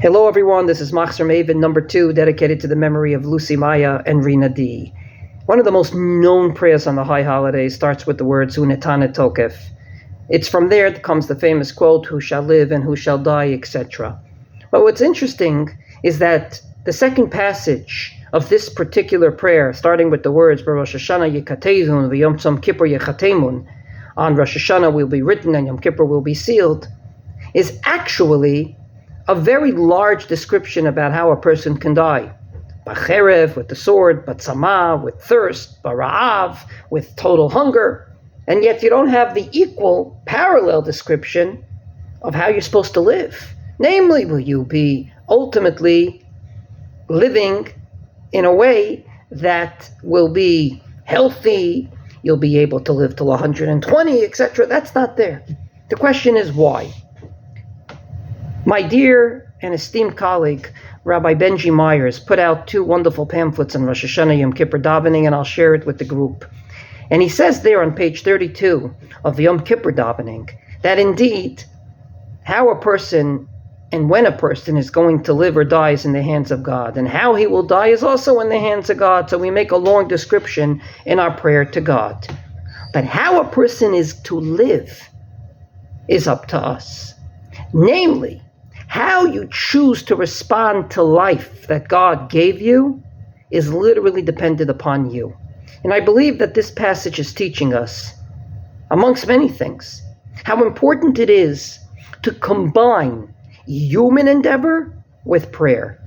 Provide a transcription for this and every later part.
Hello everyone, this is Machzor Maven number 2, dedicated to the memory of Lucy Maya and Rina D. One of the most known prayers on the high holidays starts with the words Unetane Tokef. It's from there that comes the famous quote, who shall live and who shall die, etc. But what's interesting is that the second passage of this particular prayer, starting with the words Rosh Hashanah Yikatezun v'Yom Tzom Kippur Yechatemun, on Rosh Hashanah will be written and Yom Kippur will be sealed, is actually a very large description about how a person can die. B'cherev, with the sword, b'tzama, with thirst, b'ra'av, with total hunger. And yet you don't have the equal, parallel description of how you're supposed to live. Namely, will you be ultimately living in a way that will be healthy, you'll be able to live till 120, etc. That's not there. The question is why? My dear and esteemed colleague, Rabbi Benji Myers, put out 2 wonderful pamphlets on Rosh Hashanah Yom Kippur davening, and I'll share it with the group. And he says there on page 32 of the Yom Kippur davening that indeed how a person and when a person is going to live or die is in the hands of God, and how he will die is also in the hands of God. So we make a long description in our prayer to God. But how a person is to live is up to us. Namely, how you choose to respond to life that God gave you is literally dependent upon you. And I believe that this passage is teaching us, amongst many things, how important it is to combine human endeavor with prayer.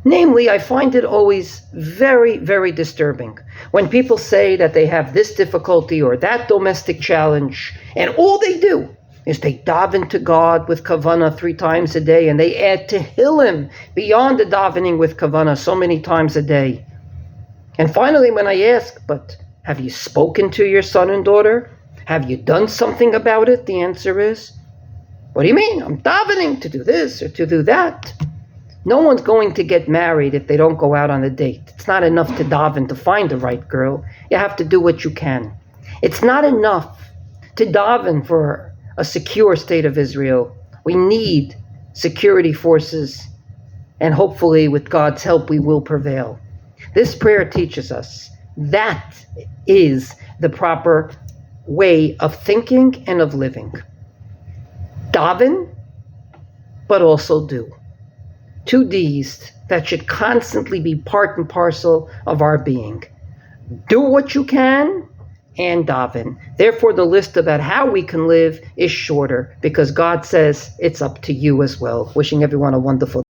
Namely, I find it always very, very disturbing when people say that they have this difficulty or that domestic challenge, and all they do is they daven to God with kavanah 3 times a day, and they add tehillim beyond the davening with kavanah so many times a day. And finally, when I ask, but have you spoken to your son and daughter? Have you done something about it? The answer is, what do you mean? I'm davening to do this or to do that. No one's going to get married if they don't go out on a date. It's not enough to daven to find the right girl. You have to do what you can. It's not enough to daven for a secure state of Israel. We need security forces, and hopefully with God's help we will prevail. This prayer teaches us that is the proper way of thinking and of living. Daven, but also do. 2 D's that should constantly be part and parcel of our being. Do what you can and daven. Therefore, the list about how we can live is shorter, because God says it's up to you as well. Wishing everyone a wonderful day.